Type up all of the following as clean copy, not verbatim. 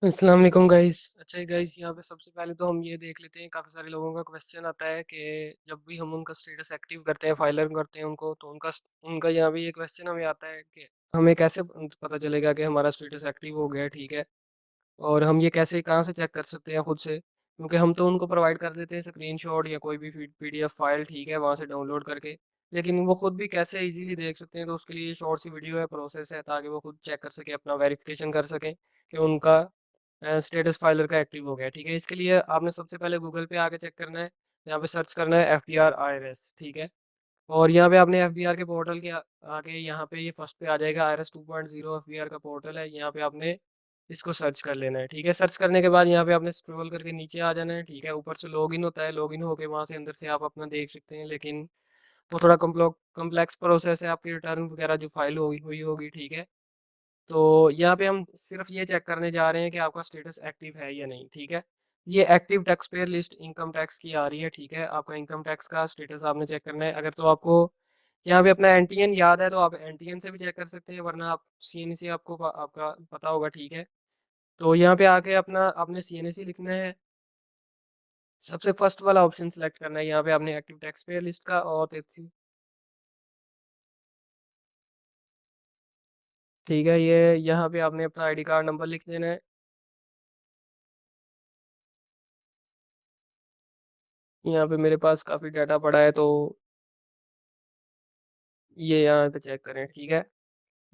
अस्सलाम वालेकुम गाइस। अच्छा गाइस, यहाँ पे सबसे पहले तो हम ये देख लेते हैं। काफ़ी सारे लोगों का क्वेश्चन आता है कि जब भी हम उनका स्टेटस एक्टिव करते हैं, फाइलर करते हैं उनको, तो उनका यहाँ पे ये क्वेश्चन हमें आता है कि हमें कैसे पता चलेगा कि हमारा स्टेटस एक्टिव हो गया है, ठीक है। और हम ये कैसे कहाँ से चेक कर सकते हैं खुद से, क्योंकि हम तो उनको प्रोवाइड कर देते हैं स्क्रीनशॉट या कोई भी पीडीएफ फाइल, ठीक है, वहाँ से डाउनलोड करके। लेकिन वो खुद भी कैसे इजीली देख सकते हैं, तो उसके लिए शॉर्ट सी वीडियो है, प्रोसेस है, ताकि वो खुद चेक कर सके, अपना वेरिफिकेशन कर सकें कि उनका स्टेटस फाइलर का एक्टिव हो गया है, ठीक है। इसके लिए आपने सबसे पहले गूगल पे आके चेक करना है। यहाँ पे सर्च करना है FBR IRS, ठीक है। और यहाँ पे आपने FBR के पोर्टल के आके यहाँ पे ये फर्स्ट पे आ जाएगा, IRS 2.0 FBR का पोर्टल है। यहाँ पे आपने इसको सर्च कर लेना है, ठीक है। सर्च करने के बाद यहाँ पे आपने स्क्रॉल करके नीचे आ जाना है, ठीक है। ऊपर से लॉगिन होता है, लॉगिन होके वहाँ से अंदर से आप अपना देख सकते हैं, लेकिन वो थोड़ा कम्प्लेक्स प्रोसेस है। आपकी रिटर्न वगैरह जो फाइल हुई हुई होगी, ठीक है। तो यहाँ पे हम सिर्फ ये चेक करने जा रहे हैं कि आपका स्टेटस एक्टिव है या नहीं, ठीक है। ये active tax payer list income tax की आ रही है, ठीक है। आपका इनकम टैक्स का स्टेटस आपने चेक करना है। अगर तो आपको यहाँ पे अपना एनटीएन याद है, तो आप एनटीएन से भी चेक कर सकते हैं, वरना आप सीएनसी आपको आपका पता होगा, ठीक है। तो यहाँ पे आके अपना आपने सीएनसी लिखना है। सबसे फर्स्ट वाला ऑप्शन सेलेक्ट करना है। यहाँ पे आपने एक्टिव टैक्स पेयर लिस्ट का, और ठीक है, ये यहाँ पे आपने अपना आईडी कार्ड नंबर लिख देना है। यहाँ पे मेरे पास काफ़ी डाटा पड़ा है, तो ये यहाँ पे चेक करें, ठीक है।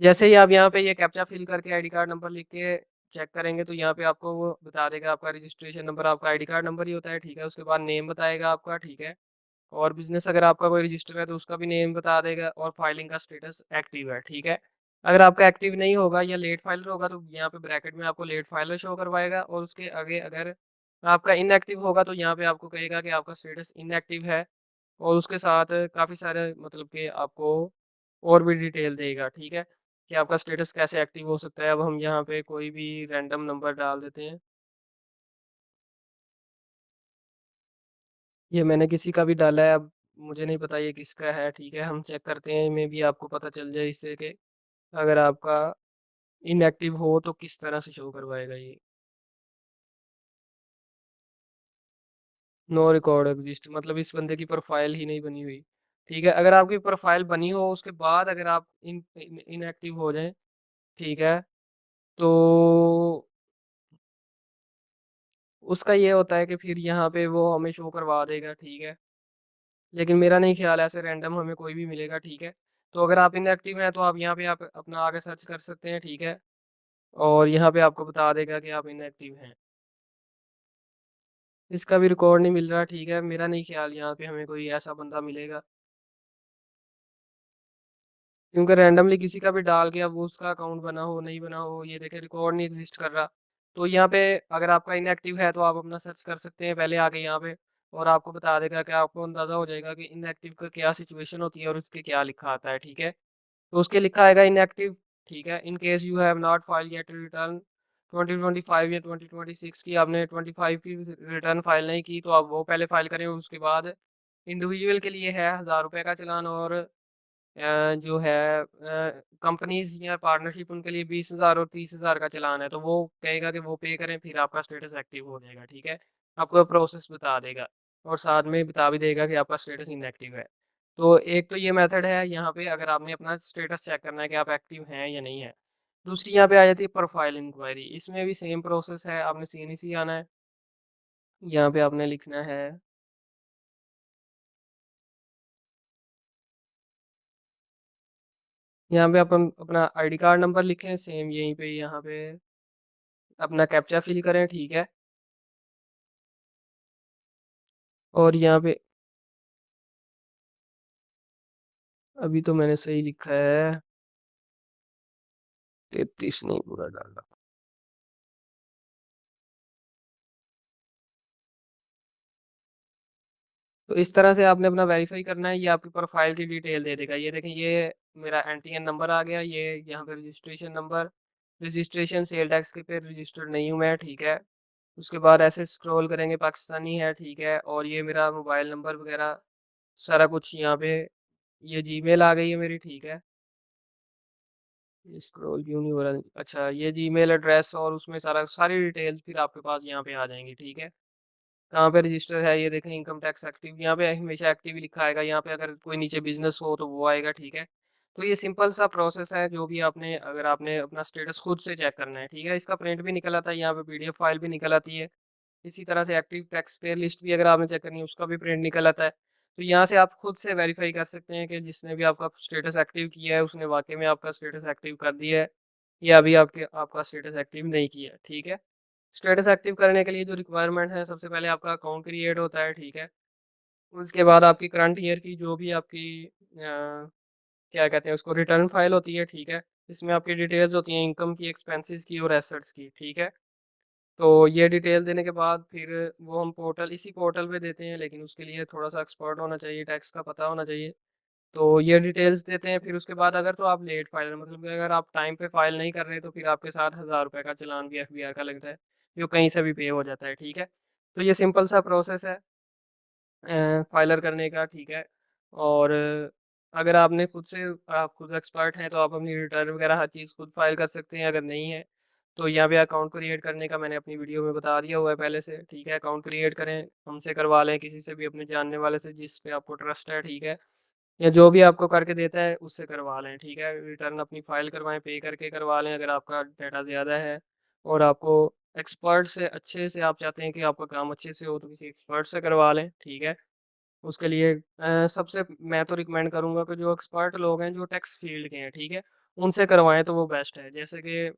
जैसे ही आप यहाँ पे ये कैप्चा फिल करके आईडी कार्ड नंबर लिख के चेक करेंगे, तो यहाँ पे आपको वो बता देगा आपका रजिस्ट्रेशन नंबर, आपका आईडी कार्ड नंबर ही होता है, ठीक है। उसके बाद नेम बताएगा आपका, ठीक है। और बिजनेस अगर आपका कोई रजिस्टर है, तो उसका भी नेम बता देगा, और फाइलिंग का स्टेटस एक्टिव है, ठीक है। अगर आपका एक्टिव नहीं होगा या लेट फाइलर होगा, तो यहाँ पे ब्रैकेट में आपको लेट फाइलर शो करवाएगा, और उसके आगे अगर आपका इनएक्टिव होगा, तो यहाँ पे आपको कहेगा कि आपका स्टेटस इनएक्टिव है। और उसके साथ काफ़ी सारे मतलब कि आपको और भी डिटेल देगा, ठीक है, कि आपका स्टेटस कैसे एक्टिव हो सकता है। अब हम यहाँ पे कोई भी रैंडम नंबर डाल देते हैं। ये मैंने किसी का भी डाला है, अब मुझे नहीं पता ये किसका है, ठीक है। हम चेक करते हैं, मे बी आपको पता चल जाए इससे कि अगर आपका इनएक्टिव हो तो किस तरह से शो करवाएगा ये। नो रिकॉर्ड एग्जिस्ट मतलब इस बंदे की प्रोफाइल ही नहीं बनी हुई, ठीक है। अगर आपकी प्रोफाइल बनी हो, उसके बाद अगर आप इनएक्टिव हो जाए, ठीक है, तो उसका ये होता है कि फिर यहाँ पे वो हमें शो करवा देगा, ठीक है। लेकिन मेरा नहीं ख्याल ऐसे रैंडम हमें कोई भी मिलेगा, ठीक है। तो अगर आप इनएक्टिव हैं, तो आप यहाँ पे आप अपना आगे सर्च कर सकते हैं, ठीक है। और यहाँ पे आपको बता देगा कि आप इनएक्टिव हैं। इसका भी रिकॉर्ड नहीं मिल रहा, ठीक है। मेरा नहीं ख्याल यहाँ पे हमें कोई ऐसा बंदा मिलेगा, क्योंकि रैंडमली किसी का भी डाल के अब उसका अकाउंट बना हो नहीं बना हो, ये देखें रिकॉर्ड नहीं एग्जिस्ट कर रहा। तो यहाँ पे अगर आपका इनएक्टिव है, तो आप अपना सर्च कर सकते हैं पहले आके यहाँ पे, और आपको बता देगा कि आपको अंदाज़ा हो जाएगा कि इनएक्टिव का क्या सिचुएशन होती है और उसके क्या लिखा आता है, ठीक है। तो उसके लिखा आएगा इनएक्टिव, ठीक है। In case you have not file yet return 2025 या 2026 की, आपने 25 की रिटर्न फाइल नहीं की, तो आप वो पहले फाइल करें। उसके बाद इंडिविजुअल के लिए है 1000 रुपये का चालान, और जो है कंपनीज या पार्टनरशिप उनके लिए 20,000 और 30,000 का चालान है। तो वो कहेगा कि वो पे करें, फिर आपका स्टेटस एक्टिव हो जाएगा, ठीक है। आपको प्रोसेस बता देगा, और साथ में बता भी देगा कि आपका स्टेटस इनएक्टिव है। तो एक तो ये मेथड है यहाँ पे, अगर आपने अपना स्टेटस चेक करना है कि आप एक्टिव हैं या नहीं है। दूसरी यहाँ पे आ जाती है प्रोफाइल इंक्वायरी। इसमें भी सेम प्रोसेस है, आपने सीएनसी आना है। यहाँ पे आपने लिखना है, यहाँ पे अपन अपना आईडी कार्ड नंबर लिखें, सेम यहीं पे यहाँ पे अपना कैप्चा फिल करें, ठीक है। और यहाँ पे अभी तो मैंने सही लिखा है, 33 नहीं पूरा डाला। तो इस तरह से आपने अपना वेरीफाई करना है। ये आपकी प्रोफाइल की डिटेल दे देगा। ये देखें, ये मेरा एनटीएन नंबर आ गया, ये यहाँ पे registration number, registration sale tax के पे रजिस्टर्ड नहीं हूँ मैं, ठीक है। उसके बाद ऐसे स्क्रॉल करेंगे, पाकिस्तानी है, ठीक है। और ये मेरा मोबाइल नंबर वगैरह सारा कुछ यहाँ पे, ये जीमेल आ गई है मेरी, ठीक है। स्क्रॉल क्यों नहीं हो रहा? अच्छा, ये जीमेल एड्रेस और उसमें सारी डिटेल्स फिर आपके पास यहाँ पे आ जाएँगी, ठीक है? कहाँ पे रजिस्टर है ये देखें, इनकम टैक्स एक्टिव, यहाँ पे हमेशा एक्टिव ही लिखा आएगा, यहाँ पे अगर कोई नीचे बिज़नेस हो तो वो आएगा, ठीक है? तो ये सिंपल सा प्रोसेस है जो भी आपने अगर आपने अपना स्टेटस खुद से चेक करना है, ठीक है? इसका प्रिंट भी निकल आता है, यहाँ पे पीडीएफ फाइल भी निकल आती है। इसी तरह से एक्टिव टैक्स पेयर लिस्ट भी अगर आपने चेक करनी है उसका भी प्रिंट निकल आता है। तो यहाँ से आप खुद से वेरीफ़ाई कर सकते हैं कि जिसने भी आपका स्टेटस एक्टिव किया है उसने वाक़ई में आपका स्टेटस एक्टिव कर दिया है या अभी आपका स्टेटस एक्टिव नहीं किया है, ठीक है? स्टेटस एक्टिव करने के लिए जो रिक्वायरमेंट है सबसे पहले आपका अकाउंट क्रिएट होता है, ठीक है? उसके बाद आपकी करंट ईयर की जो भी आपकी क्या कहते हैं उसको रिटर्न फाइल होती है, ठीक है? इसमें आपकी डिटेल्स होती हैं इनकम की, एक्सपेंसेस की और एसेट्स की, ठीक है? तो ये डिटेल देने के बाद फिर वो हम इसी पोर्टल पे देते हैं, लेकिन उसके लिए थोड़ा-सा एक्सपर्ट होना चाहिए, टैक्स का पता होना चाहिए। तो ये डिटेल्स देते हैं, फिर उसके बाद अगर तो आप लेट फाइलर मतलब कि अगर आप टाइम पे फाइल नहीं कर रहे तो फिर आपके साथ ₹1000 का चालान भी एफबीआर का लगता है, जो कहीं से भी पे हो जाता है, ठीक है? तो ये सिंपल सा प्रोसेस है फाइलर करने का, ठीक है? और अगर आपने आप खुद एक्सपर्ट हैं तो आप अपनी रिटर्न वगैरह हर चीज़ खुद फाइल कर सकते हैं, अगर नहीं है तो यहाँ पे अकाउंट क्रिएट करने का मैंने अपनी वीडियो में बता दिया हुआ है पहले से, ठीक है? अकाउंट क्रिएट करें, हमसे करवा लें, किसी से भी अपने जानने वाले से जिस पे आपको ट्रस्ट है, ठीक है? या जो भी आपको करके देता है उससे करवा लें, ठीक है? रिटर्न अपनी फाइल करवाएँ, पे करके करवा लें अगर आपका डाटा ज़्यादा है और आपको एक्सपर्ट से अच्छे से आप चाहते हैं कि आपका काम अच्छे से हो तो किसी एक्सपर्ट से करवा लें, ठीक है? उसके लिए सबसे मैं तो रिकमेंड करूँगा कि जो एक्सपर्ट लोग हैं, जो टैक्स फ़ील्ड के हैं, ठीक है? उनसे करवाएँ तो वो बेस्ट है। जैसे कि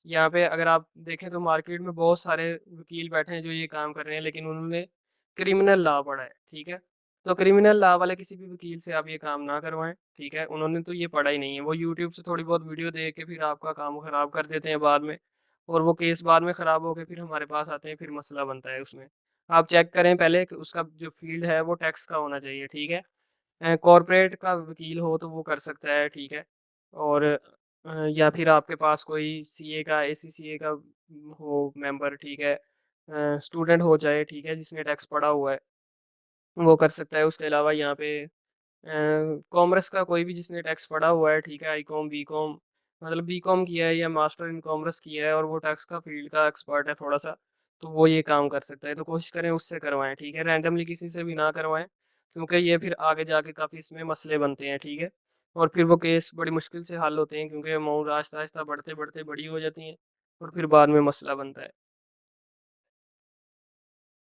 यहाँ पे अगर आप देखें तो मार्केट में बहुत सारे वकील बैठे हैं जो ये काम कर रहे हैं, लेकिन उन्होंने क्रिमिनल लॉ पढ़ा है, ठीक है? तो क्रिमिनल लॉ वाले किसी भी वकील से आप ये काम ना करवाएँ, ठीक है? उन्होंने तो ये पढ़ा ही नहीं है। वो यूट्यूब से थोड़ी बहुत वीडियो देख के फिर आपका काम खराब कर देते हैं बाद में और वो केस बाद में खराब होके फिर हमारे पास आते हैं, फिर मसला बनता है उसमें। आप चेक करें पहले कि उसका जो फ़ील्ड है वो टैक्स का होना चाहिए, ठीक है? कॉर्पोरेट का वकील हो तो वो कर सकता है, ठीक है? और या फिर आपके पास कोई सीए का एसीसीए का हो मेंबर, ठीक है? स्टूडेंट हो चाहे, ठीक है? जिसने टैक्स पढ़ा हुआ है, वो कर सकता है। उसके अलावा यहाँ पे कॉमर्स का कोई भी जिसने टैक्स पढ़ा हुआ है, ठीक है? आईकॉम, बीकॉम मतलब बीकॉम किया है या मास्टर इन कॉमर्स किया है और वो टैक्स का फ़ील्ड का एक्सपर्ट है थोड़ा-सा, तो वो ये काम कर सकता है। तो कोशिश करें उससे करवाएँ, ठीक है? रैंडमली किसी से भी ना करवाएँ, क्योंकि ये फिर आगे जाके काफ़ी इसमें मसले बनते हैं, ठीक है? और फिर वो केस बड़ी मुश्किल से हल होते हैं क्योंकि अमाउंट आहिस्ता-आहिस्ता बढ़ते-बढ़ते बड़ी हो जाती हैं और फिर बाद में मसला बनता है।